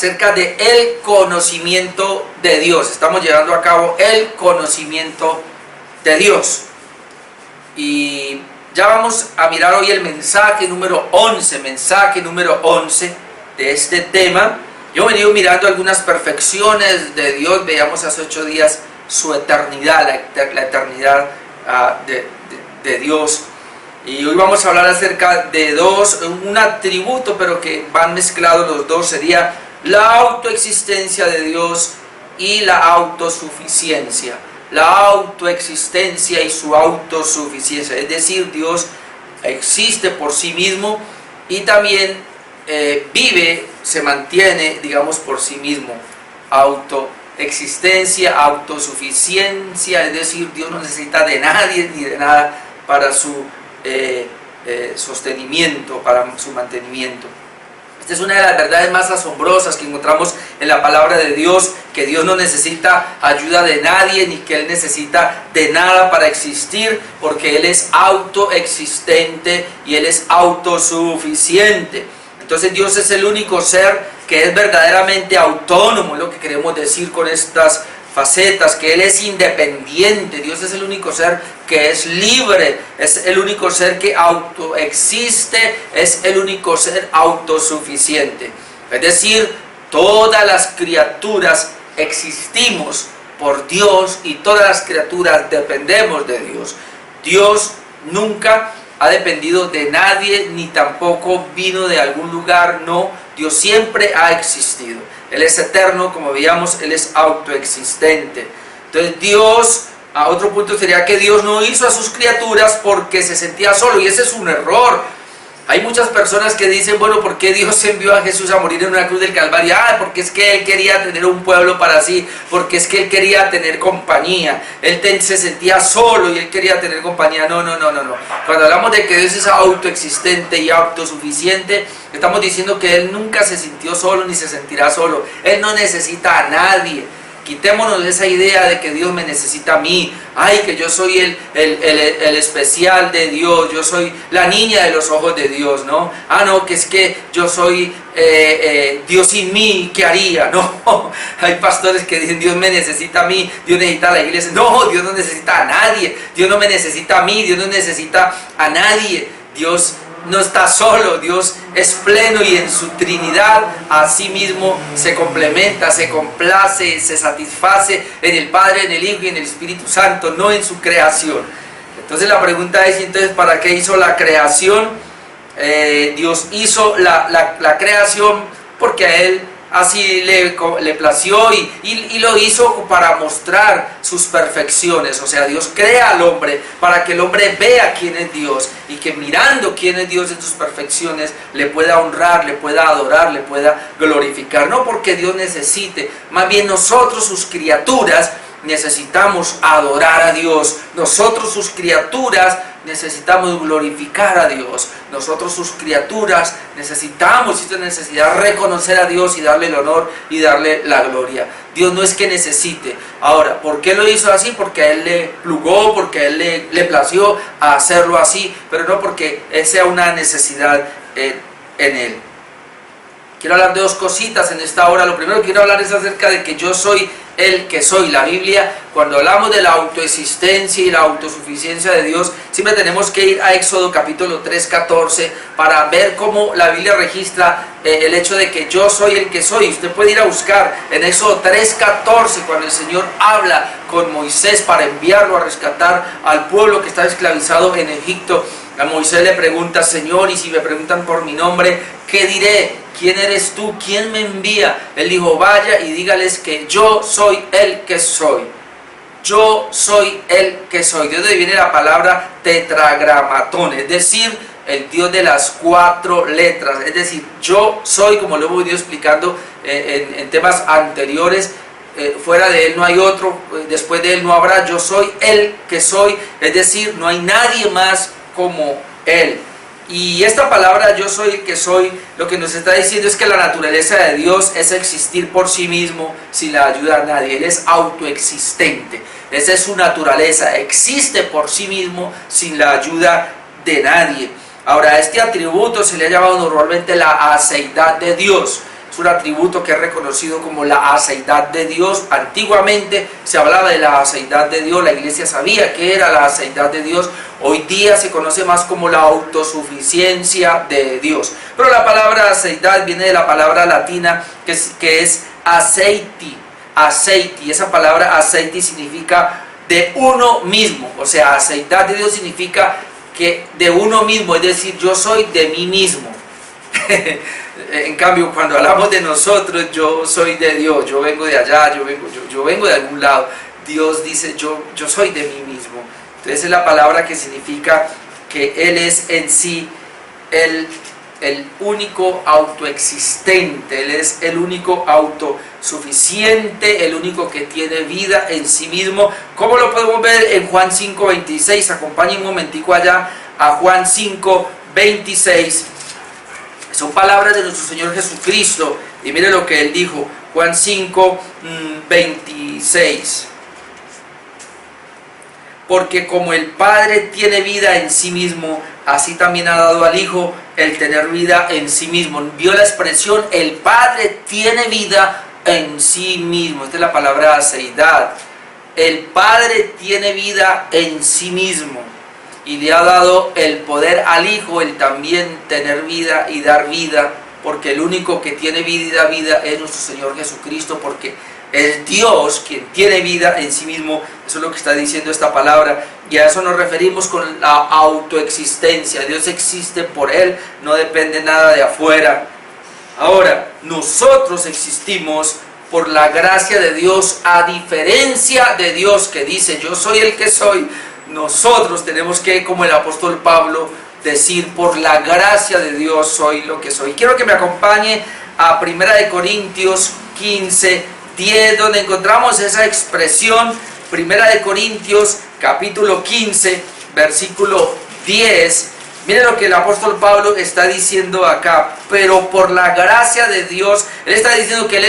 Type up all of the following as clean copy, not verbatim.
acerca de el conocimiento de Dios. Estamos llevando a cabo el conocimiento de Dios. Y ya vamos a mirar hoy el mensaje número 11 de este tema. Yo he venido mirando algunas perfecciones de Dios. Veíamos hace 8 días su eternidad, la eternidad de Dios. Y hoy vamos a hablar acerca de un atributo, pero que van mezclados los dos. Sería la autoexistencia de Dios y la autosuficiencia. La autoexistencia y su autosuficiencia. Es decir, Dios existe por sí mismo y también vive, se mantiene, digamos, por sí mismo. Autoexistencia, autosuficiencia, es decir, Dios no necesita de nadie ni de nada para su sostenimiento, para su mantenimiento. Esta es una de las verdades más asombrosas que encontramos en la palabra de Dios, que Dios no necesita ayuda de nadie, ni que Él necesita de nada para existir, porque Él es autoexistente y Él es autosuficiente. Entonces Dios es el único ser que es verdaderamente autónomo, es lo que queremos decir con estas facetas, que Él es independiente. Dios es el único ser que es libre, es el único ser que autoexiste, es el único ser autosuficiente. Es decir, todas las criaturas existimos por Dios y todas las criaturas dependemos de Dios. Dios nunca ha dependido de nadie, ni tampoco vino de algún lugar, no. Dios siempre ha existido. Él es eterno, como veíamos, Él es autoexistente. Entonces Dios, a otro punto sería que Dios no hizo a sus criaturas porque se sentía solo, y ese es un error. Hay muchas personas que dicen, bueno, ¿por qué Dios envió a Jesús a morir en una cruz del Calvario? Porque es que Él quería tener un pueblo para sí, porque es que Él quería tener compañía. Él se sentía solo y Él quería tener compañía. No. Cuando hablamos de que Dios es autoexistente y autosuficiente, estamos diciendo que Él nunca se sintió solo ni se sentirá solo. Él no necesita a nadie. Quitémonos esa idea de que Dios me necesita a mí. Ay, que yo soy el especial de Dios, yo soy la niña de los ojos de Dios, ¿no? No, que es que yo soy Dios sin mí, ¿qué haría? No, hay pastores que dicen Dios me necesita a mí, Dios necesita a la iglesia. No, Dios no necesita a nadie, Dios no me necesita a mí, Dios no necesita a nadie. Dios no está solo, Dios es pleno y en su Trinidad a sí mismo se complementa, se complace, se satisface en el Padre, en el Hijo y en el Espíritu Santo, no en su creación. Entonces la pregunta es, entonces, ¿para qué hizo la creación? Dios hizo la creación porque a Él así le plació y lo hizo para mostrar sus perfecciones. O sea, Dios crea al hombre para que el hombre vea quién es Dios y que mirando quién es Dios en sus perfecciones le pueda honrar, le pueda adorar, le pueda glorificar. No porque Dios necesite, más bien nosotros, sus criaturas, necesitamos adorar a Dios. Nosotros, sus criaturas, necesitamos glorificar a Dios. Nosotros, sus criaturas, necesitamos, esta necesidad, reconocer a Dios y darle el honor y darle la gloria. Dios no es que necesite. Ahora, ¿por qué lo hizo así? Porque a Él le plugó, porque a Él le plació a hacerlo así, pero no porque sea una necesidad en Él. Quiero hablar de dos cositas en esta hora. Lo primero que quiero hablar es acerca de que yo soy el que soy. La Biblia, cuando hablamos de la autoexistencia y la autosuficiencia de Dios, siempre tenemos que ir a Éxodo capítulo 3:14 para ver cómo la Biblia registra el hecho de que yo soy el que soy. Usted puede ir a buscar en Éxodo 3:14 cuando el Señor habla con Moisés para enviarlo a rescatar al pueblo que estaba esclavizado en Egipto. A Moisés le pregunta, Señor, y si me preguntan por mi nombre, ¿qué diré? ¿Quién eres tú? ¿Quién me envía? Él dijo, vaya y dígales que yo soy el que soy. Yo soy el que soy. De donde viene la palabra tetragramatón, es decir, el Dios de las 4 letras. Es decir, yo soy, como lo hemos venido explicando en temas anteriores, fuera de Él no hay otro, después de Él no habrá. Yo soy el que soy, es decir, no hay nadie más como Él. Y esta palabra yo soy el que soy, lo que nos está diciendo es que la naturaleza de Dios es existir por sí mismo sin la ayuda de nadie. Él es autoexistente, esa es su naturaleza, existe por sí mismo sin la ayuda de nadie. Ahora, a este atributo se le ha llamado normalmente la aceidad de Dios. es un atributo que es reconocido como la aceidad de Dios. Antiguamente se hablaba de la aceidad de Dios, la iglesia sabía que era la aceidad de Dios. Hoy día se conoce más como la autosuficiencia de Dios. Pero la palabra aceidad viene de la palabra latina que es aceiti, aceiti. Y esa palabra aceiti significa de uno mismo. O sea, aceidad de Dios significa que de uno mismo, es decir, yo soy de mí mismo. En cambio, cuando hablamos de nosotros, yo soy de Dios, yo vengo de allá, yo vengo de algún lado. Dios dice, yo soy de mí mismo. Entonces es la palabra que significa que Él es en sí el único autoexistente, Él es el único autosuficiente, el único que tiene vida en sí mismo. ¿Cómo lo podemos ver en Juan 5:26? Acompañen un momentico allá a Juan 5:26. Son palabras de nuestro Señor Jesucristo. Y mire lo que Él dijo, Juan 5:26. Porque como el Padre tiene vida en sí mismo, así también ha dado al Hijo el tener vida en sí mismo. Vio la expresión, el Padre tiene vida en sí mismo. Esta es la palabra aceidad. El Padre tiene vida en sí mismo. Y le ha dado el poder al Hijo, el también tener vida y dar vida, porque el único que tiene vida y da vida es nuestro Señor Jesucristo, porque es Dios quien tiene vida en sí mismo. Eso es lo que está diciendo esta palabra, y a eso nos referimos con la autoexistencia. Dios existe por Él, no depende nada de afuera. Ahora, nosotros existimos por la gracia de Dios, a diferencia de Dios que dice, yo soy el que soy. Nosotros tenemos que, como el apóstol Pablo, decir, por la gracia de Dios soy lo que soy. Quiero que me acompañe a 1 Corintios 15:10, donde encontramos esa expresión. 1 Corintios capítulo 15, versículo 10. Miren lo que el apóstol Pablo está diciendo acá. Pero por la gracia de Dios, él está diciendo que él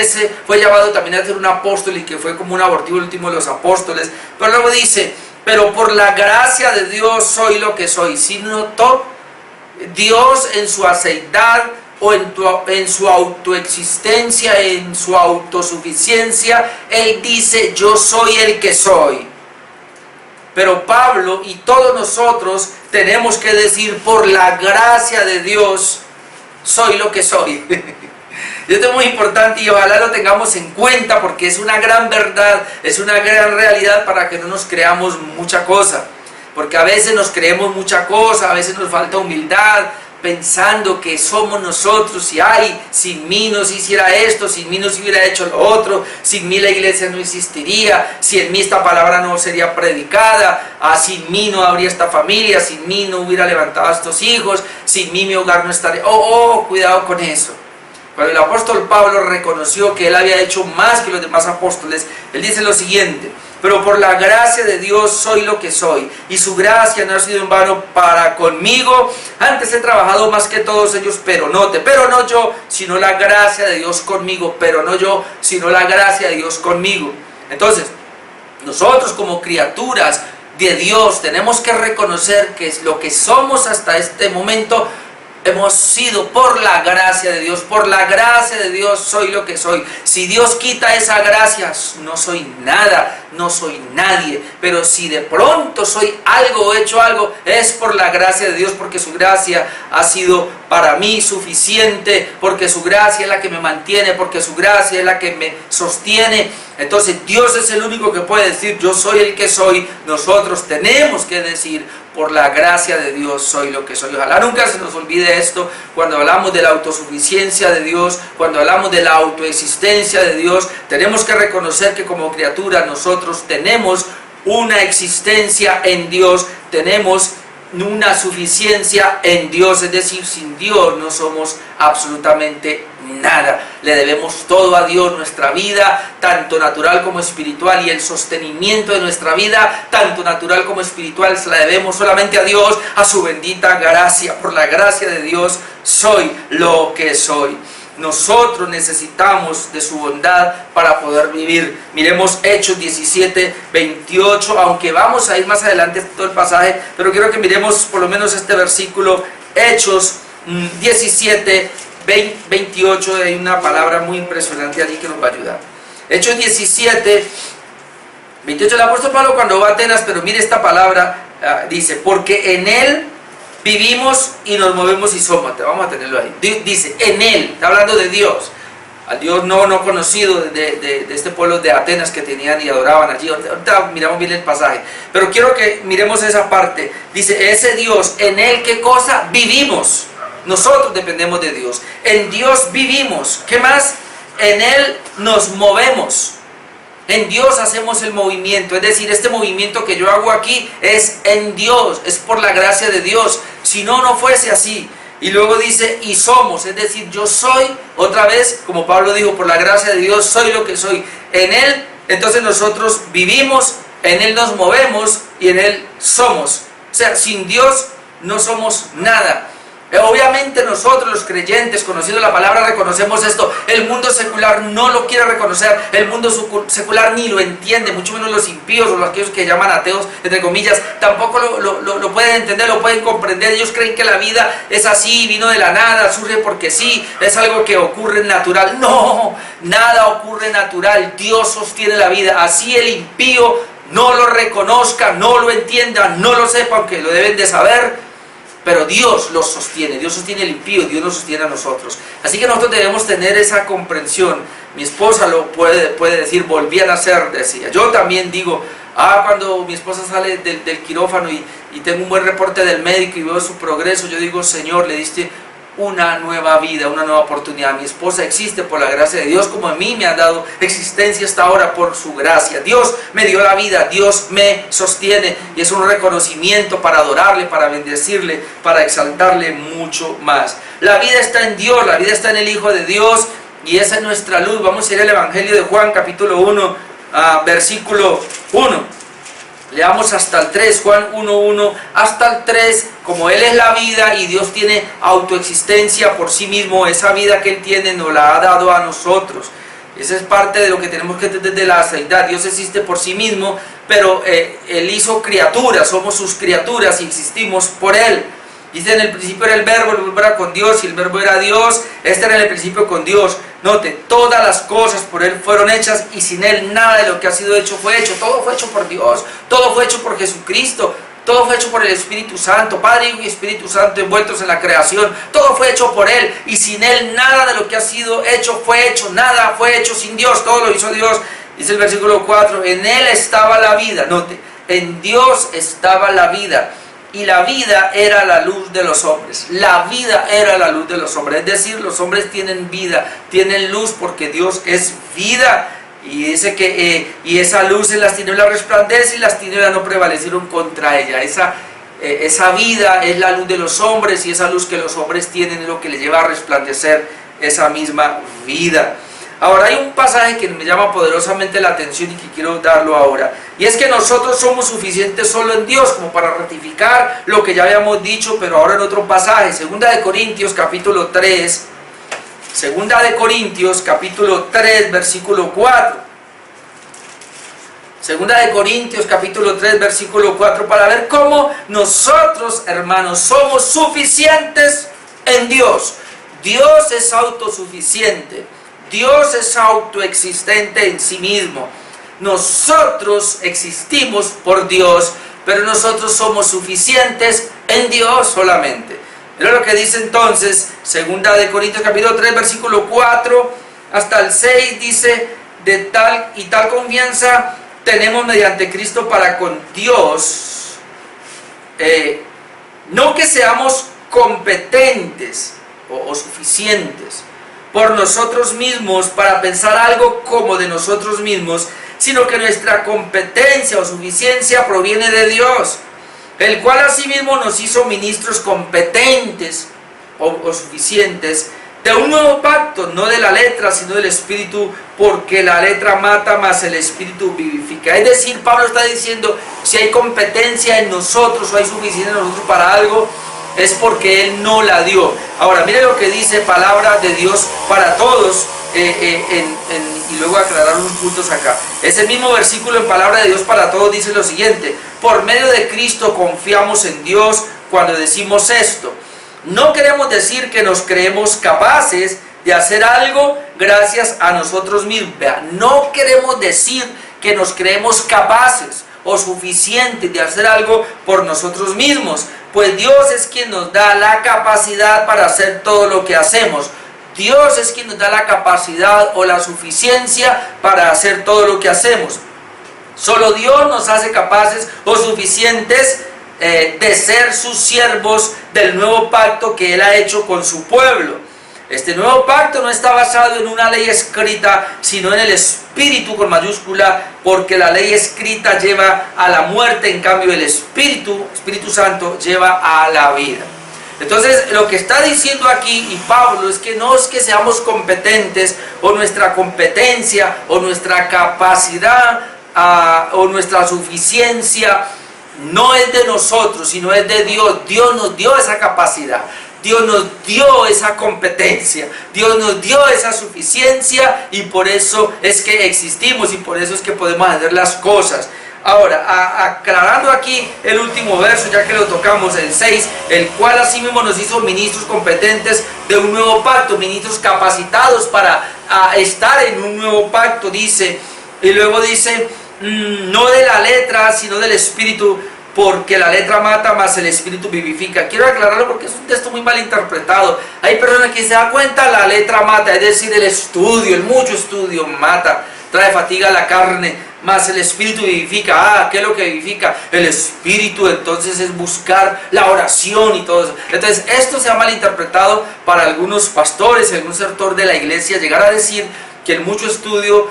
fue llamado también a ser un apóstol y que fue como un abortivo el último de los apóstoles. Pero luego dice, pero por la gracia de Dios soy lo que soy. ¿Sí notó? Dios en su aceidad o en su autoexistencia, en su autosuficiencia, Él dice, yo soy el que soy. Pero Pablo y todos nosotros tenemos que decir, por la gracia de Dios soy lo que soy. Y esto es muy importante y ojalá lo tengamos en cuenta, porque es una gran verdad, es una gran realidad, para que no nos creamos mucha cosa. Porque a veces nos creemos mucha cosa, a veces nos falta humildad, pensando que somos nosotros, y ay, sin mí no se hiciera esto, sin mí no se hubiera hecho lo otro, sin mí la iglesia no existiría, sin mí esta palabra no sería predicada, sin mí no habría esta familia, sin mí no hubiera levantado a estos hijos, sin mí mi hogar no estaría... Cuidado con eso. Cuando el apóstol Pablo reconoció que él había hecho más que los demás apóstoles, él dice lo siguiente, pero por la gracia de Dios soy lo que soy, y su gracia no ha sido en vano para conmigo. Antes he trabajado más que todos ellos, pero no yo, sino la gracia de Dios conmigo, pero no yo, sino la gracia de Dios conmigo. Entonces, nosotros como criaturas de Dios tenemos que reconocer que es lo que somos hasta este momento. Hemos sido por la gracia de Dios. Por la gracia de Dios soy lo que soy. Si Dios quita esa gracia, no soy nada, no soy nadie. Pero si de pronto soy algo o he hecho algo, es por la gracia de Dios, porque su gracia ha sido para mí suficiente, porque su gracia es la que me mantiene, porque su gracia es la que me sostiene. Entonces Dios es el único que puede decir, yo soy el que soy. Nosotros tenemos que decir, por la gracia de Dios soy lo que soy. Ojalá nunca se nos olvide esto cuando hablamos de la autosuficiencia de Dios, cuando hablamos de la autoexistencia de Dios. Tenemos que reconocer que como criatura nosotros tenemos una existencia en Dios, tenemos una suficiencia en Dios, es decir, sin Dios no somos absolutamente nada. Le debemos todo a Dios, nuestra vida, tanto natural como espiritual, y el sostenimiento de nuestra vida, tanto natural como espiritual, se la debemos solamente a Dios, a su bendita gracia. Por la gracia de Dios soy lo que soy. Nosotros necesitamos de su bondad para poder vivir. Miremos Hechos 17:28, aunque vamos a ir más adelante todo el pasaje, pero quiero que miremos por lo menos este versículo, Hechos 17:28. 28 hay una palabra muy impresionante allí que nos va a ayudar. Hechos 17, 28, el apóstol Pablo cuando va a Atenas, pero mire esta palabra, dice, porque en él vivimos y nos movemos y somos. Vamos a tenerlo ahí. Dice, en él, está hablando de Dios. Al Dios no conocido de este pueblo de Atenas que tenían y adoraban allí. Ahorita miramos bien el pasaje. Pero quiero que miremos esa parte. Dice, ese Dios, en él, ¿qué cosa? Vivimos. Nosotros dependemos de Dios. En Dios vivimos. ¿Qué más? En él nos movemos. En Dios hacemos el movimiento, es decir, este movimiento que yo hago aquí es en Dios, es por la gracia de Dios. Si no, no fuese así. Y luego dice, y somos, es decir, yo soy, otra vez, como Pablo dijo, por la gracia de Dios soy lo que soy. En él, entonces nosotros vivimos, en él nos movemos y en él somos. O sea, sin Dios no somos nada. Obviamente nosotros los creyentes, conociendo la palabra, reconocemos esto. El mundo secular no lo quiere reconocer, el mundo secular ni lo entiende, mucho menos los impíos o aquellos que llaman ateos, entre comillas, tampoco lo pueden entender, lo pueden comprender. Ellos creen que la vida es así, vino de la nada, surge porque sí, es algo que ocurre natural. No, nada ocurre natural, Dios sostiene la vida. Así el impío no lo reconozca, no lo entienda, no lo sepa, aunque lo deben de saber. Pero Dios los sostiene, Dios sostiene el impío, Dios nos sostiene a nosotros. Así que nosotros debemos tener esa comprensión. Mi esposa lo puede decir, volví a nacer, decía. Yo también digo, cuando mi esposa sale del quirófano y tengo un buen reporte del médico y veo su progreso, yo digo, Señor, le diste una nueva vida, una nueva oportunidad. Mi esposa existe por la gracia de Dios, como a mí me ha dado existencia hasta ahora por su gracia. Dios me dio la vida, Dios me sostiene, y es un reconocimiento para adorarle, para bendecirle, para exaltarle mucho más. La vida está en Dios, la vida está en el Hijo de Dios, y esa es nuestra luz. Vamos a ir al Evangelio de Juan, capítulo 1, versículo 1. Leamos hasta el 3, Juan 1:1 hasta el 3, como Él es la vida y Dios tiene autoexistencia por sí mismo, esa vida que Él tiene nos la ha dado a nosotros. Esa es parte de lo que tenemos que entender de la deidad. Dios existe por sí mismo, pero Él hizo criaturas, somos sus criaturas y existimos por Él. Dice, en el principio era el verbo era con Dios y el verbo era Dios. Este era en el principio con Dios. Note, todas las cosas por Él fueron hechas y sin Él nada de lo que ha sido hecho fue hecho. Todo fue hecho por Dios, todo fue hecho por Jesucristo, todo fue hecho por el Espíritu Santo, Padre, Hijo y Espíritu Santo envueltos en la creación. Todo fue hecho por Él y sin Él nada de lo que ha sido hecho fue hecho. Nada fue hecho sin Dios, todo lo hizo Dios. Dice el versículo 4, en Él estaba la vida. Note, en Dios estaba la vida. Y la vida era la luz de los hombres. La vida era la luz de los hombres. Es decir, los hombres tienen vida, tienen luz porque Dios es vida. Y dice que y esa luz en las tinieblas resplandece y las tinieblas no prevalecieron contra ella. Esa vida es la luz de los hombres y esa luz que los hombres tienen es lo que les lleva a resplandecer esa misma vida. Ahora hay un pasaje que me llama poderosamente la atención y que quiero darlo ahora. Y es que nosotros somos suficientes solo en Dios, como para ratificar lo que ya habíamos dicho, pero ahora en otro pasaje. Segunda de Corintios capítulo 3. Segunda de Corintios capítulo 3 versículo 4. Segunda de Corintios capítulo 3 versículo 4, para ver cómo nosotros, hermanos, somos suficientes en Dios. Dios es autosuficiente. Dios es autoexistente en sí mismo. Nosotros existimos por Dios, pero nosotros somos suficientes en Dios solamente. Mira lo que dice entonces, segunda de Corintios capítulo 3, versículo 4 hasta el 6, dice, de tal confianza tenemos mediante Cristo para con Dios, no que seamos competentes o suficientes por nosotros mismos para pensar algo como de nosotros mismos, sino que nuestra competencia o suficiencia proviene de Dios, el cual asimismo nos hizo ministros competentes o suficientes de un nuevo pacto, no de la letra, sino del Espíritu, porque la letra mata, mas el Espíritu vivifica. Es decir, Pablo está diciendo, si hay competencia en nosotros o hay suficiencia en nosotros para algo, es porque Él no la dio. Ahora, mire lo que dice palabra de Dios para todos, y luego aclarar unos puntos acá. Ese mismo versículo en palabra de Dios para todos dice lo siguiente: por medio de Cristo confiamos en Dios cuando decimos esto: No queremos decir que nos creemos capaces de hacer algo gracias a nosotros mismos. Vea, no queremos decir que nos creemos capaces o suficientes de hacer algo por nosotros mismos, pues Dios es quien nos da la capacidad para hacer todo lo que hacemos. Dios es quien nos da la capacidad o la suficiencia para hacer todo lo que hacemos. Solo Dios nos hace capaces o suficientes de ser sus siervos del nuevo pacto que Él ha hecho con su pueblo. Este nuevo pacto no está basado en una ley escrita, sino en el Espíritu con mayúscula, porque la ley escrita lleva a la muerte, en cambio el Espíritu Santo lleva a la vida. Entonces, lo que está diciendo aquí y Pablo es que no es que seamos competentes, o nuestra competencia, o nuestra capacidad, o nuestra suficiencia, no es de nosotros, sino es de Dios. Dios nos dio esa capacidad, Dios nos dio esa competencia, Dios nos dio esa suficiencia, y por eso es que existimos, y por eso es que podemos hacer las cosas. Ahora, aclarando aquí el último verso, ya que lo tocamos, el 6, el cual asimismo nos hizo ministros competentes de un nuevo pacto, ministros capacitados para estar en un nuevo pacto, dice, y luego dice, no de la letra, sino del Espíritu, porque la letra mata, mas el Espíritu vivifica. Quiero aclararlo porque es un texto muy mal interpretado. Hay personas que se dan cuenta, la letra mata, es decir, el estudio, el mucho estudio mata, trae fatiga a la carne, mas el Espíritu vivifica. ¿Qué es lo que vivifica? El Espíritu. Entonces es buscar la oración y todo eso. Entonces esto se ha malinterpretado para algunos pastores, algún sector de la iglesia, llegar a decir que el mucho estudio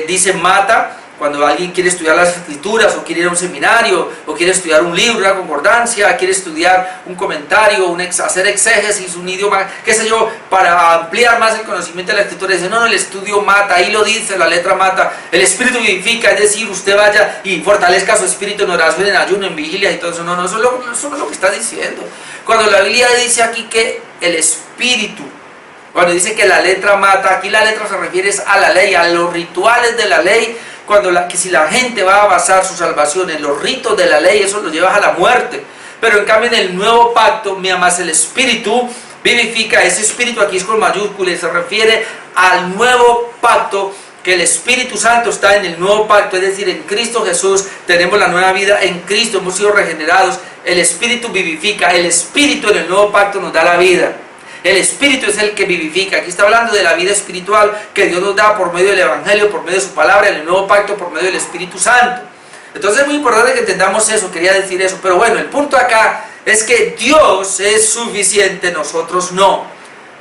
dice mata, cuando alguien quiere estudiar las escrituras, o quiere ir a un seminario, o quiere estudiar un libro, una concordancia, quiere estudiar un comentario, hacer exégesis, un idioma, qué sé yo, para ampliar más el conocimiento de la escritura. Dice, no, el estudio mata, ahí lo dice, la letra mata, el Espíritu vivifica, es decir, usted vaya y fortalezca su espíritu en oración, en ayuno, en vigilia y todo eso. No, eso es lo que está diciendo. Cuando la Biblia dice aquí que el Espíritu, cuando dice que la letra mata, aquí la letra se refiere a la ley, a los rituales de la ley. Que si la gente va a basar su salvación en los ritos de la ley, eso lo lleva a la muerte. Pero en cambio en el nuevo pacto, más el Espíritu vivifica. Ese Espíritu aquí es con mayúsculas, se refiere al nuevo pacto, que el Espíritu Santo está en el nuevo pacto, es decir, en Cristo Jesús tenemos la nueva vida, en Cristo hemos sido regenerados. El Espíritu vivifica, el Espíritu en el nuevo pacto nos da la vida. El Espíritu es el que vivifica. Aquí está hablando de la vida espiritual que Dios nos da por medio del Evangelio, por medio de su palabra, en el nuevo pacto, por medio del Espíritu Santo. Entonces es muy importante que entendamos eso, quería decir eso. Pero bueno, el punto acá es que Dios es suficiente, nosotros no.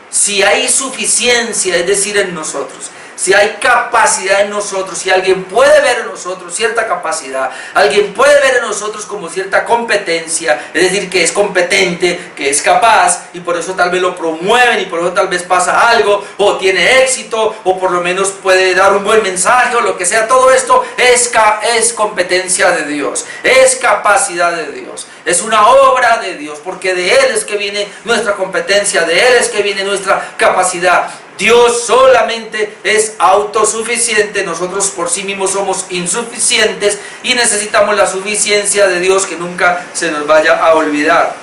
Si hay suficiencia, es decir, en nosotros, si hay capacidad en nosotros, si alguien puede ver en nosotros cierta capacidad, alguien puede ver en nosotros como cierta competencia, es decir, que es competente, que es capaz, y por eso tal vez lo promueven, y por eso tal vez pasa algo, o tiene éxito, o por lo menos puede dar un buen mensaje, o lo que sea, todo esto es competencia de Dios, es capacidad de Dios, es una obra de Dios, porque de Él es que viene nuestra competencia, de Él es que viene nuestra capacidad. Dios solamente es autosuficiente, nosotros por sí mismos somos insuficientes y necesitamos la suficiencia de Dios, que nunca se nos vaya a olvidar.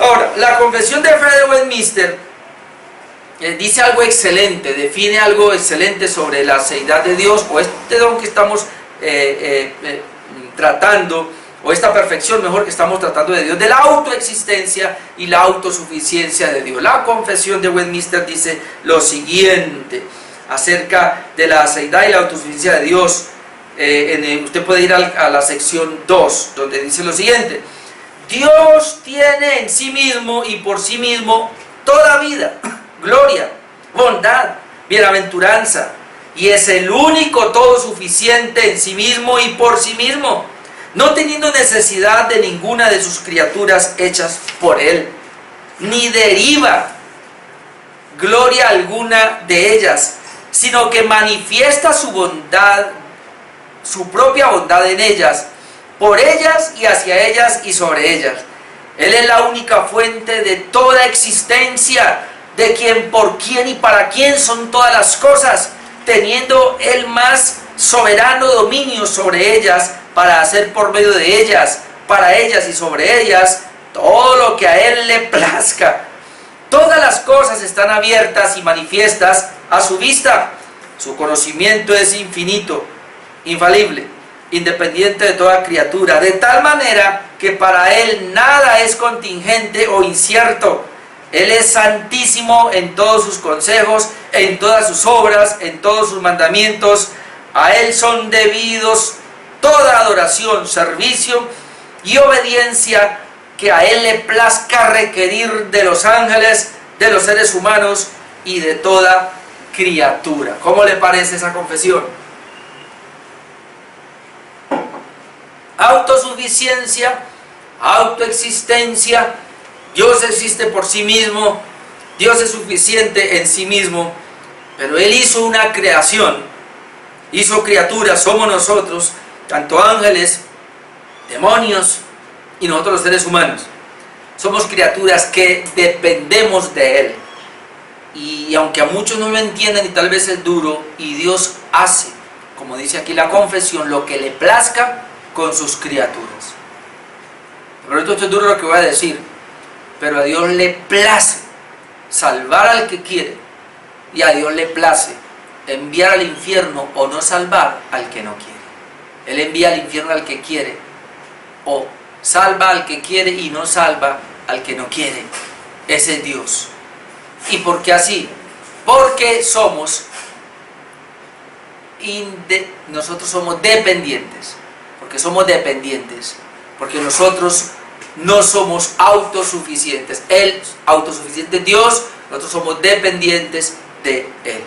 Ahora, la Confesión de Fe de Westminster dice algo excelente, define algo excelente sobre la seidad de Dios, o este don que estamos tratando, o esta perfección mejor que estamos tratando de Dios, de la autoexistencia y la autosuficiencia de Dios. La Confesión de Westminster dice lo siguiente acerca de la seidad y la autosuficiencia de Dios. Usted puede ir a la sección 2, donde dice lo siguiente: Dios tiene en sí mismo y por sí mismo toda vida, gloria, bondad, bienaventuranza, y es el único todo suficiente en sí mismo y por sí mismo, no teniendo necesidad de ninguna de sus criaturas hechas por Él, ni deriva gloria alguna de ellas, sino que manifiesta su bondad, su propia bondad en ellas, por ellas y hacia ellas y sobre ellas. Él es la única fuente de toda existencia, de quien, por quien y para quien son todas las cosas, teniendo Él más soberano dominio sobre ellas, para hacer por medio de ellas, para ellas y sobre ellas, todo lo que a Él le plazca. Todas las cosas están abiertas y manifiestas a su vista. Su conocimiento es infinito, infalible, independiente de toda criatura, de tal manera que para Él nada es contingente o incierto. Él es santísimo en todos sus consejos, en todas sus obras, en todos sus mandamientos. A Él son debidos toda adoración, servicio y obediencia que a Él le plazca requerir de los ángeles, de los seres humanos y de toda criatura. ¿Cómo le parece esa confesión? Autosuficiencia, autoexistencia. Dios existe por sí mismo, Dios es suficiente en sí mismo, pero Él hizo una creación, hizo criaturas, somos nosotros, tanto ángeles, demonios y nosotros los seres humanos. Somos criaturas que dependemos de Él. Y aunque a muchos no lo entiendan y tal vez es duro, y Dios hace, como dice aquí la confesión, lo que le plazca con sus criaturas. Pero esto es duro lo que voy a decir, pero a Dios le place salvar al que quiere, y a Dios le place enviar al infierno o no salvar al que no quiere. Él envía al infierno al que quiere, o salva al que quiere y no salva al que no quiere. Ese es Dios. ¿Y por qué así? Porque nosotros somos dependientes. Porque somos dependientes. Porque nosotros no somos autosuficientes. Él es autosuficiente, Dios, nosotros somos dependientes de Él.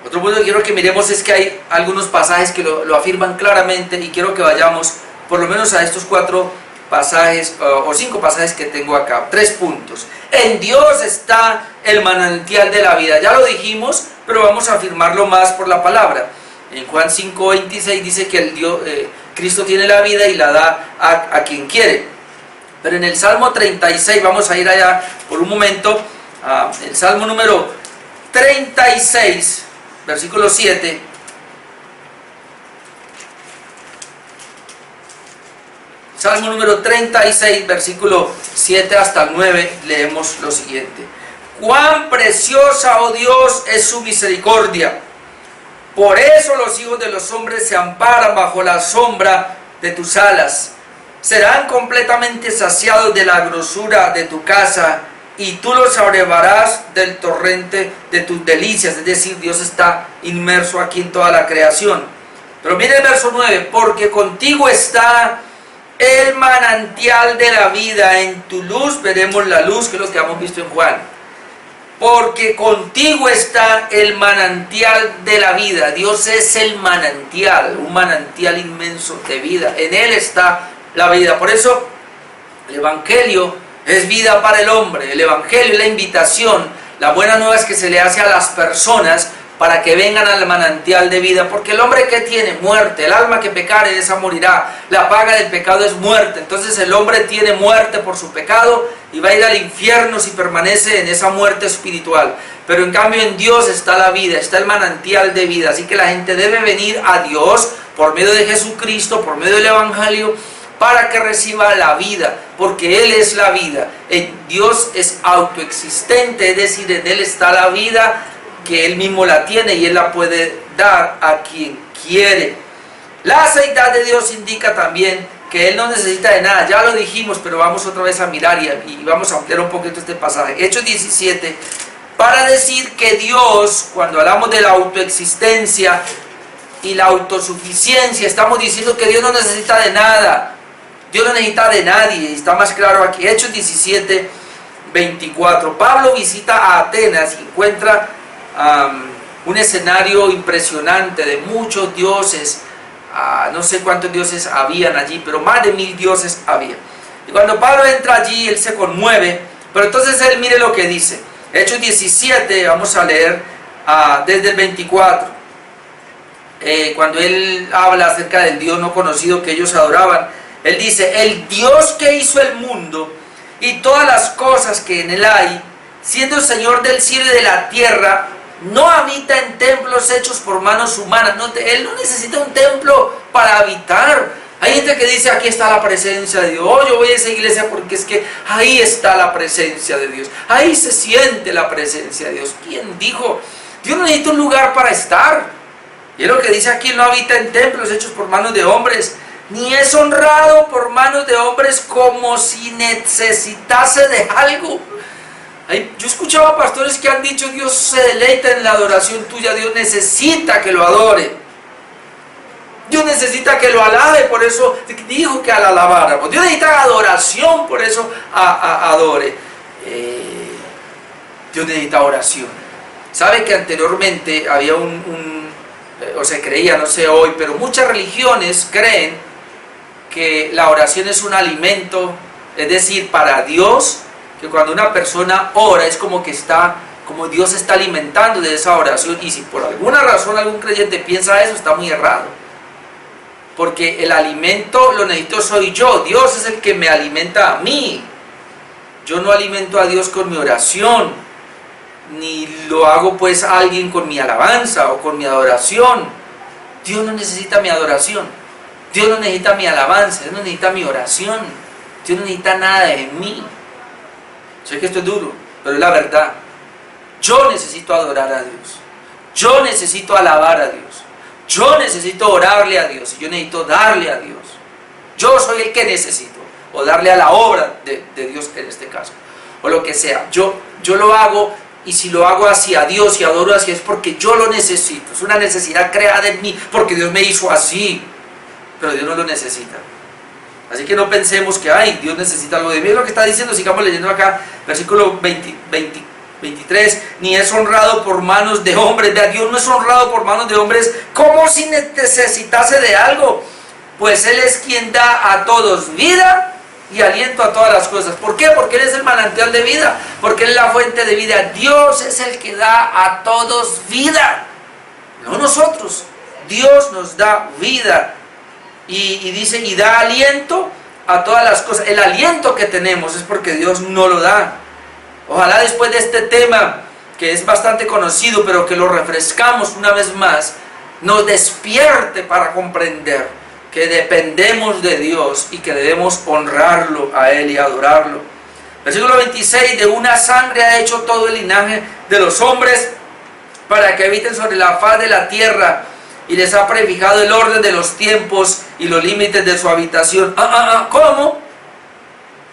Otro punto que quiero que miremos es que hay algunos pasajes que lo afirman claramente, y quiero que vayamos por lo menos a estos 4 pasajes o 5 pasajes que tengo acá. 3 puntos. En Dios está el manantial de la vida. Ya lo dijimos, pero vamos a afirmarlo más por la palabra. En Juan 5:26 dice que Cristo tiene la vida y la da a quien quiere. Pero en el Salmo 36, vamos a ir allá por un momento, el Salmo número 36, versículo 7. Salmo número 36, versículo 7 hasta el 9, leemos lo siguiente. Cuán preciosa, oh Dios, es su misericordia. Por eso los hijos de los hombres se amparan bajo la sombra de tus alas. Serán completamente saciados de la grosura de tu casa, y tú los abrevarás del torrente de tus delicias. Es decir, Dios está inmerso aquí en toda la creación. Pero mire el verso 9. Porque contigo está el manantial de la vida, en tu luz veremos la luz, que es lo que hemos visto en Juan. Porque contigo está el manantial de la vida. Dios es el manantial, un manantial inmenso de vida. En Él está la vida. Por eso el Evangelio es vida para el hombre. El Evangelio es la invitación. La buena nueva es que se le hace a las personas para que vengan al manantial de vida, porque el hombre que tiene muerte, el alma que pecare, esa morirá. La paga del pecado es muerte. Entonces el hombre tiene muerte por su pecado y va a ir al infierno si permanece en esa muerte espiritual. Pero en cambio en Dios está la vida, está el manantial de vida. Así que la gente debe venir a Dios por medio de Jesucristo, por medio del Evangelio, para que reciba la vida, porque Él es la vida. Dios es autoexistente, es decir, en Él está la vida, que Él mismo la tiene y Él la puede dar a quien quiere. La aceidad de Dios indica también que Él no necesita de nada. Ya lo dijimos, pero vamos otra vez a mirar y vamos a ampliar un poquito este pasaje. Hechos 17, para decir que Dios, cuando hablamos de la autoexistencia y la autosuficiencia, estamos diciendo que Dios no necesita de nada. Dios no necesita de nadie, está más claro aquí. Hechos 17, 24. Pablo visita a Atenas y encuentra un escenario impresionante de muchos dioses. No sé cuántos dioses habían allí, pero más de 1000 dioses había. Y cuando Pablo entra allí, él se conmueve, pero entonces él mire lo que dice. Hechos 17, vamos a leer desde el 24. Cuando él habla acerca del Dios no conocido que ellos adoraban, él dice: el Dios que hizo el mundo y todas las cosas que en él hay, siendo el Señor del cielo y de la tierra, no habita en templos hechos por manos humanas. Él no necesita un templo para habitar. Hay gente que dice, aquí está la presencia de Dios. Oh, yo voy a esa iglesia porque es que ahí está la presencia de Dios. Ahí se siente la presencia de Dios. ¿Quién dijo? Dios no necesita un lugar para estar. Y es lo que dice aquí, no habita en templos hechos por manos de hombres, ni es honrado por manos de hombres como si necesitase de algo. Yo escuchaba pastores que han dicho, Dios se deleita en la adoración tuya, Dios necesita que lo adore. Dios necesita que lo alabe, por eso dijo que al alabáramos. Dios necesita adoración, por eso adore. Dios necesita oración. ¿Sabe que anteriormente había o se creía, no sé hoy, pero muchas religiones creen que la oración es un alimento, es decir, para Dios, que cuando una persona ora es como Dios está alimentando de esa oración, y si por alguna razón algún creyente piensa eso, está muy errado. Porque el alimento lo necesito soy yo, Dios es el que me alimenta a mí. Yo no alimento a Dios con mi oración, ni lo hago pues a alguien con mi alabanza o con mi adoración. Dios no necesita mi adoración, Dios no necesita mi alabanza, Dios no necesita mi oración, Dios no necesita nada de mí. Sé que esto es duro, pero es la verdad. Yo necesito adorar a Dios, yo necesito alabar a Dios, yo necesito orarle a Dios, y yo necesito darle a Dios. Yo soy el que necesito, o darle a la obra de Dios en este caso, o lo que sea. Yo lo hago, y si lo hago hacia Dios y adoro hacia Dios, es porque yo lo necesito. Es una necesidad creada en mí, porque Dios me hizo así, pero Dios no lo necesita. Así que no pensemos que, Dios necesita algo de mí. Es lo que está diciendo, sigamos leyendo acá, versículo 23, ni es honrado por manos de hombres. Vea, Dios no es honrado por manos de hombres como si necesitase de algo, pues Él es quien da a todos vida y aliento a todas las cosas. ¿Por qué? Porque Él es el manantial de vida, porque Él es la fuente de vida. Dios es el que da a todos vida, no nosotros. Dios nos da vida, y dice, y da aliento a todas las cosas. El aliento que tenemos es porque Dios no lo da. Ojalá después de este tema, que es bastante conocido, pero que lo refrescamos una vez más, nos despierte para comprender que dependemos de Dios y que debemos honrarlo a Él y adorarlo. Versículo 26, de una sangre ha hecho todo el linaje de los hombres para que habiten sobre la faz de la tierra, y les ha prefijado el orden de los tiempos y los límites de su habitación. ¿Cómo?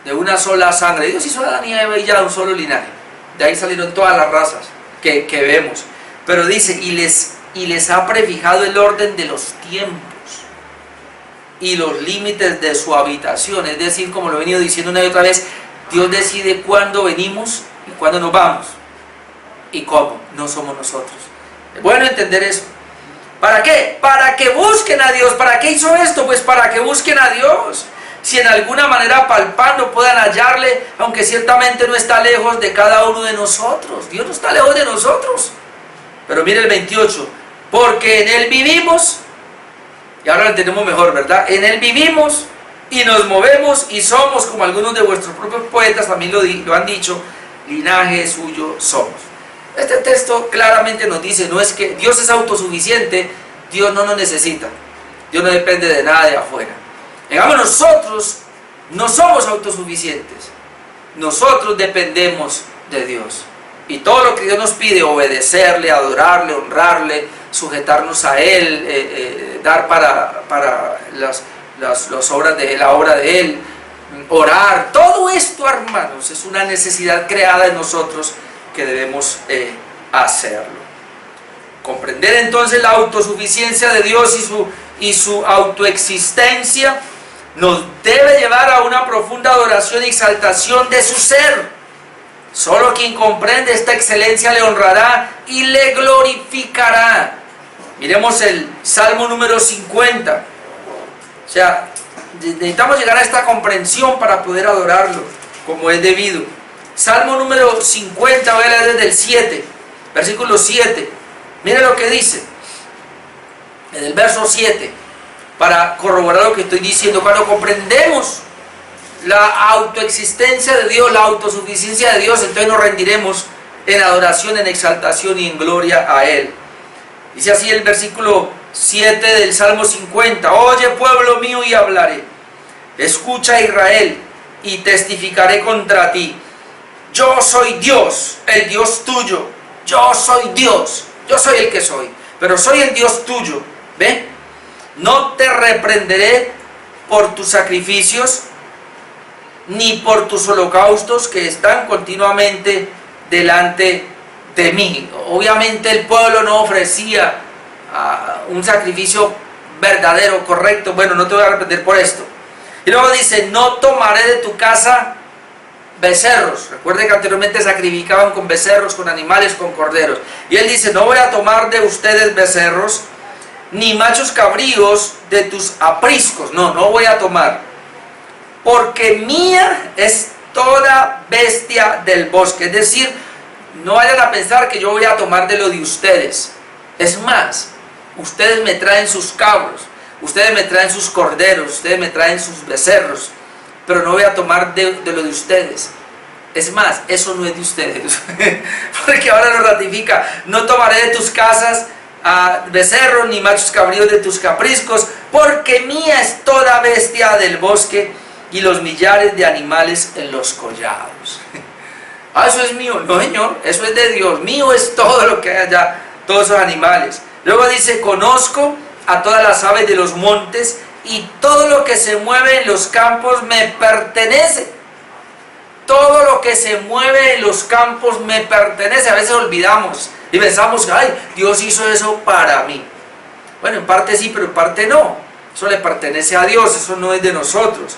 De una sola sangre. Dios hizo a Adán y a Eva y ya un solo linaje. De ahí salieron todas las razas que vemos. Pero dice, y les ha prefijado el orden de los tiempos y los límites de su habitación. Es decir, como lo he venido diciendo una y otra vez, Dios decide cuándo venimos y cuándo nos vamos. ¿Y cómo? No somos nosotros. Es bueno entender eso. ¿Para qué? Para que busquen a Dios. ¿Para qué hizo esto? Pues para que busquen a Dios. Si en alguna manera palpando puedan hallarle, aunque ciertamente no está lejos de cada uno de nosotros. Dios no está lejos de nosotros. Pero mire el 28. Porque en Él vivimos, y ahora lo entendemos mejor, ¿verdad? En Él vivimos y nos movemos y somos, como algunos de vuestros propios poetas también lo han dicho, linaje suyo somos. Este texto claramente nos dice, no es que Dios es autosuficiente, Dios no nos necesita, Dios no depende de nada de afuera. Digamos, nosotros no somos autosuficientes, nosotros dependemos de Dios. Y todo lo que Dios nos pide, obedecerle, adorarle, honrarle, sujetarnos a Él, dar para las obras de Él, la obra de Él, orar, todo esto, hermanos, es una necesidad creada en nosotros que debemos hacerlo. Comprender entonces la autosuficiencia de Dios y su autoexistencia nos debe llevar a una profunda adoración y exaltación de su ser. Solo quien comprende esta excelencia le honrará y le glorificará. Miremos el Salmo número 50. O sea, necesitamos llegar a esta comprensión para poder adorarlo como es debido. Salmo número 50, voy a leer desde el 7, versículo 7. Mire lo que dice en el verso 7, para corroborar lo que estoy diciendo. Cuando comprendemos la autoexistencia de Dios, la autosuficiencia de Dios, entonces nos rendiremos en adoración, en exaltación y en gloria a Él. Dice así el versículo 7 del Salmo 50. Oye, pueblo mío, y hablaré. Escucha, Israel, y testificaré contra ti. Yo soy Dios, el Dios tuyo. Yo soy Dios. Yo soy el que soy, pero soy el Dios tuyo. ¿Ve? No te reprenderé por tus sacrificios, ni por tus holocaustos que están continuamente delante de mí. Obviamente el pueblo no ofrecía un sacrificio verdadero, correcto. Bueno, no te voy a reprender por esto. Y luego dice, no tomaré de tu casa becerros. Recuerde que anteriormente sacrificaban con becerros, con animales, con corderos. Y él dice, no voy a tomar de ustedes becerros, ni machos cabríos de tus apriscos. No voy a tomar. Porque mía es toda bestia del bosque. Es decir, no vayan a pensar que yo voy a tomar de lo de ustedes. Es más, ustedes me traen sus cabros, ustedes me traen sus corderos, ustedes me traen sus becerros, pero no voy a tomar de lo de ustedes. Es más, eso no es de ustedes. Porque ahora lo ratifica, no tomaré de tus casas becerros ni machos cabríos de tus capriscos, porque mía es toda bestia del bosque y los millares de animales en los collados. Eso es mío. No, Señor, eso es de Dios. Mío es todo lo que hay allá, todos esos animales. Luego dice, conozco a todas las aves de los montes, y todo lo que se mueve en los campos me pertenece. Todo lo que se mueve en los campos me pertenece. A veces olvidamos y pensamos, ay, Dios hizo eso para mí. Bueno, en parte sí, pero en parte no. Eso le pertenece a Dios, eso no es de nosotros.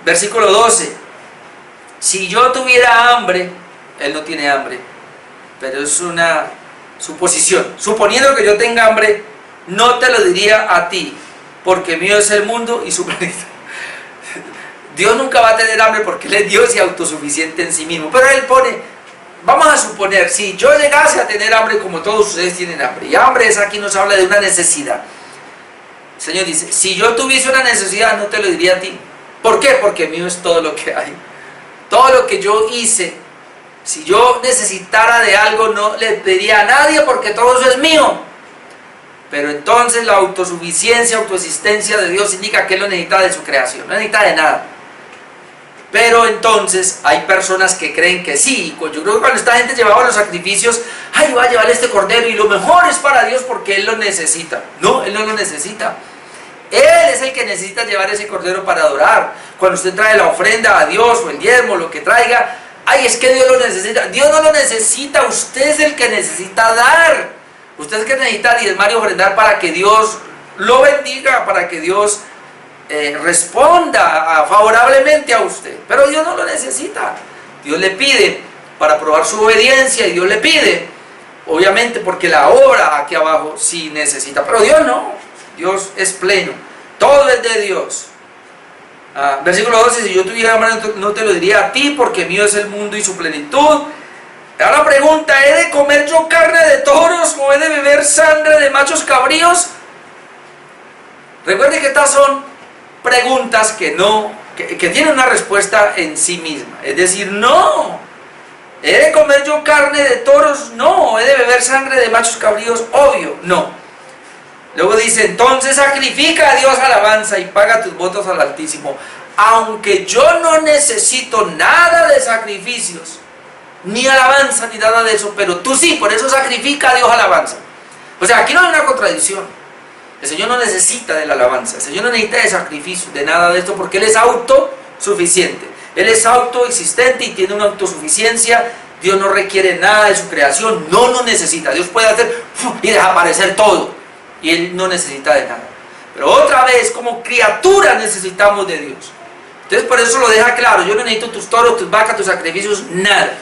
Versículo 12. Si yo tuviera hambre, Él no tiene hambre, pero es una suposición. Suponiendo que yo tenga hambre, no te lo diría a ti, porque mío es el mundo y su planeta. Dios nunca va a tener hambre porque Él es Dios y autosuficiente en sí mismo. Pero Él pone, vamos a suponer, si yo llegase a tener hambre como todos ustedes tienen hambre, y hambre es aquí nos habla de una necesidad. El Señor dice, si yo tuviese una necesidad, no te lo diría a ti. ¿Por qué? Porque mío es todo lo que hay. Todo lo que yo hice, si yo necesitara de algo, no le pediría a nadie porque todo eso es mío. Pero entonces la autosuficiencia, autoexistencia de Dios indica que Él no necesita de su creación, no necesita de nada. Pero entonces hay personas que creen que sí. Yo creo que cuando esta gente llevaba los sacrificios, ay, va a llevar este cordero y lo mejor es para Dios porque Él lo necesita. No, Él no lo necesita. Él es el que necesita llevar ese cordero para adorar. Cuando usted trae la ofrenda a Dios o el diezmo, lo que traiga, ay, es que Dios lo necesita. Dios no lo necesita, usted es el que necesita dar. Usted es el que necesita diezmar y ofrendar para que Dios lo bendiga, para que Dios responda favorablemente a usted. Pero Dios no lo necesita. Dios le pide para probar su obediencia y Dios le pide, obviamente, porque la obra aquí abajo sí necesita. Pero Dios no. Dios es pleno. Todo es de Dios. Versículo 12, si yo tuviera hambre no te lo diría a ti, porque mío es el mundo y su plenitud. Ahora pregunta, ¿he de comer yo carne de toros o he de beber sangre de machos cabríos? Recuerde que estas son preguntas que tienen una respuesta en sí misma. Es decir, no. ¿He de comer yo carne de toros? No. ¿He de beber sangre de machos cabríos? Obvio, no. Luego dice, entonces sacrifica a Dios alabanza y paga tus votos al Altísimo. Aunque yo no necesito nada de sacrificios, ni alabanza, ni nada de eso, pero tú sí, por eso sacrifica a Dios alabanza. O sea, aquí no hay una contradicción. El Señor no necesita de la alabanza, el Señor no necesita de sacrificio, de nada de esto, porque Él es autosuficiente. Él es autoexistente y tiene una autosuficiencia. Dios no requiere nada de su creación, no lo necesita. Dios puede hacer y desaparecer todo. Y Él no necesita de nada. Pero otra vez, como criatura necesitamos de Dios. Entonces por eso lo deja claro, yo no necesito tus toros, tus vacas, tus sacrificios, nada.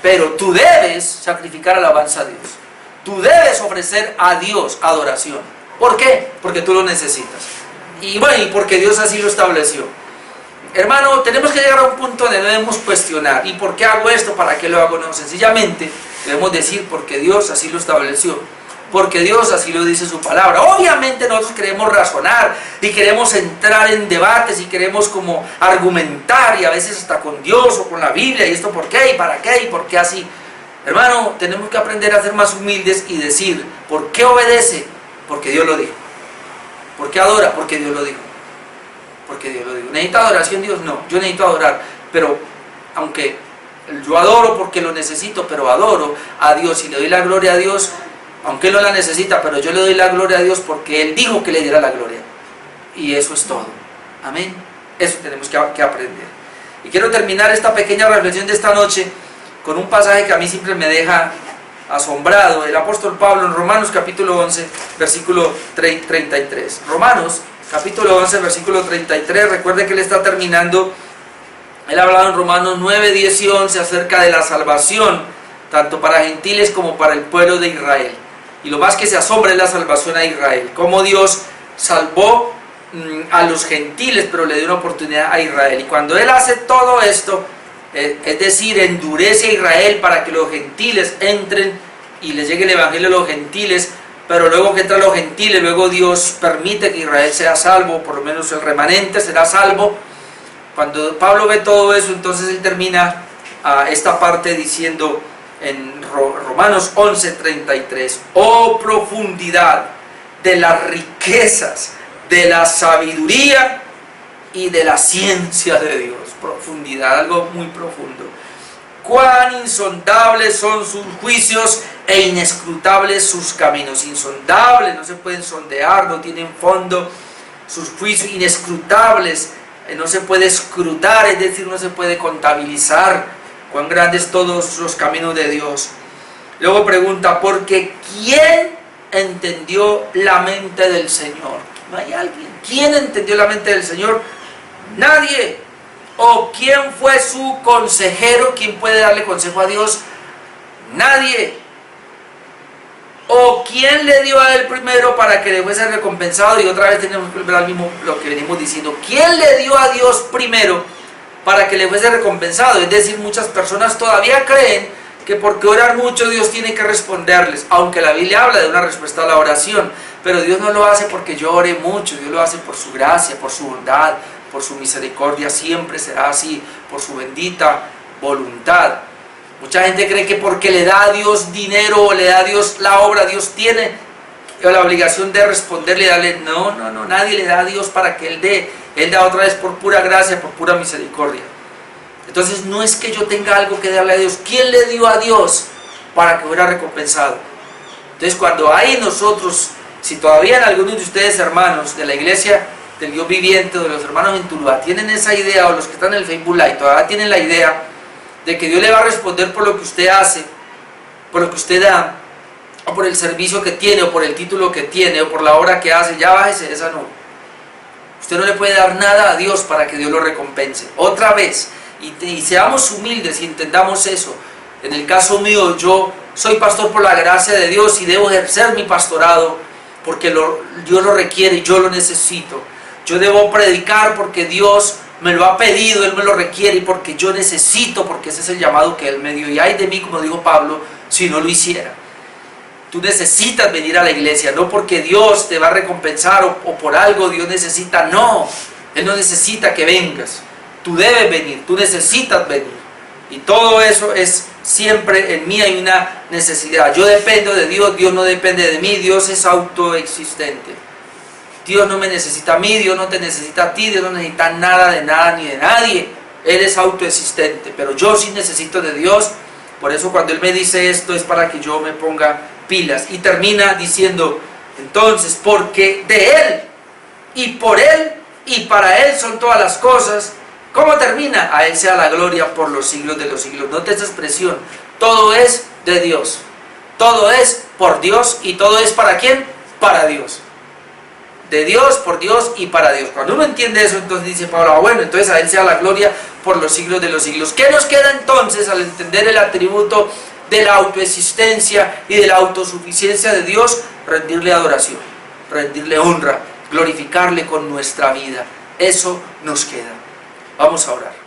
Pero tú debes sacrificar alabanza a Dios. Tú debes ofrecer a Dios adoración. ¿Por qué? Porque tú lo necesitas. Y bueno, y porque Dios así lo estableció. Hermano, tenemos que llegar a un punto donde debemos cuestionar. ¿Y por qué hago esto? ¿Para qué lo hago? No, sencillamente debemos decir porque Dios así lo estableció. Porque Dios así lo dice su palabra. Obviamente nosotros queremos razonar y queremos entrar en debates y queremos como argumentar y a veces hasta con Dios o con la Biblia y esto por qué y para qué y por qué así. Hermano, tenemos que aprender a ser más humildes y decir, ¿por qué obedece? Porque Dios lo dijo. ¿Por qué adora? Porque Dios lo dijo. Porque Dios lo dijo. ¿Necesita adoración Dios? No, yo necesito adorar, pero aunque yo adoro porque lo necesito, pero adoro a Dios y le doy la gloria a Dios, aunque Él no la necesita, pero yo le doy la gloria a Dios porque Él dijo que le diera la gloria. Y eso es todo. Amén. Eso tenemos que aprender. Y quiero terminar esta pequeña reflexión de esta noche con un pasaje que a mí siempre me deja asombrado. El apóstol Pablo en Romanos capítulo 11, versículo 33. Romanos capítulo 11, versículo 33. Recuerde que él está terminando. Él ha hablado en Romanos 9, 10 y 11 acerca de la salvación, tanto para gentiles como para el pueblo de Israel. Y lo más que se asombra es la salvación a Israel. Cómo Dios salvó a los gentiles, pero le dio una oportunidad a Israel. Y cuando Él hace todo esto, es decir, endurece a Israel para que los gentiles entren y les llegue el evangelio a los gentiles, pero luego que entran los gentiles, luego Dios permite que Israel sea salvo, por lo menos el remanente será salvo. Cuando Pablo ve todo eso, entonces él termina esta parte diciendo en Romanos 11:33: oh profundidad de las riquezas, de la sabiduría y de la ciencia de Dios. Profundidad, algo muy profundo. Cuán insondables son sus juicios e inescrutables sus caminos. Insondables, no se pueden sondear, no tienen fondo. Sus juicios inescrutables, no se puede escrutar, es decir, no se puede contabilizar. Cuán grandes todos los caminos de Dios. Luego pregunta, porque ¿quién entendió la mente del Señor? No hay alguien. ¿Quién entendió la mente del Señor? Nadie. ¿O quién fue su consejero? ¿Quién puede darle consejo a Dios? Nadie. ¿O quién le dio a él primero para que le fuese recompensado? Y otra vez tenemos que ver al mismo lo que venimos diciendo. ¿Quién le dio a Dios primero para que le fuese recompensado? Es decir, muchas personas todavía creen que porque oran mucho Dios tiene que responderles, aunque la Biblia habla de una respuesta a la oración, pero Dios no lo hace porque yo ore mucho, Dios lo hace por su gracia, por su bondad, por su misericordia, siempre será así, por su bendita voluntad. Mucha gente cree que porque le da a Dios dinero o le da a Dios la obra, Dios tiene la obligación de responderle y darle. No, nadie le da a Dios para que Él da otra vez por pura gracia, por pura misericordia. Entonces no es que yo tenga algo que darle a Dios. ¿Quién le dio a Dios para que fuera recompensado? Entonces cuando hay en nosotros, si todavía en algunos de ustedes hermanos de la iglesia del Dios viviente, de los hermanos en Tuluá, tienen esa idea, o los que están en el Facebook Live, todavía tienen la idea de que Dios le va a responder por lo que usted hace, por lo que usted da, o por el servicio que tiene, o por el título que tiene, o por la obra que hace, ya bájese de esa nube. Usted no le puede dar nada a Dios para que Dios lo recompense. Otra vez, y seamos humildes y entendamos eso. En el caso mío, yo soy pastor por la gracia de Dios y debo ejercer mi pastorado porque Dios lo requiere y yo lo necesito. Yo debo predicar porque Dios me lo ha pedido, Él me lo requiere y porque yo necesito, porque ese es el llamado que Él me dio. Y ay de mí, como dijo Pablo, si no lo hiciera. Tú necesitas venir a la iglesia, no porque Dios te va a recompensar o por algo Dios necesita, no. Él no necesita que vengas. Tú debes venir, tú necesitas venir. Y todo eso es siempre en mí hay una necesidad. Yo dependo de Dios, Dios no depende de mí, Dios es autoexistente. Dios no me necesita a mí, Dios no te necesita a ti, Dios no necesita nada de nada ni de nadie. Él es autoexistente, pero yo sí necesito de Dios. Por eso cuando Él me dice esto es para que yo me ponga pilas. Y termina diciendo, entonces, porque de Él, y por Él, y para Él son todas las cosas. ¿Cómo termina? A Él sea la gloria por los siglos de los siglos. Note esta expresión, todo es de Dios. Todo es por Dios, y todo es ¿para quién? Para Dios. De Dios, por Dios y para Dios. Cuando uno entiende eso, entonces dice Pablo, bueno, entonces a Él sea la gloria por los siglos de los siglos. ¿Qué nos queda entonces al entender el atributo de la autoexistencia y de la autosuficiencia de Dios? Rendirle adoración, rendirle honra, glorificarle con nuestra vida. Eso nos queda. Vamos a orar.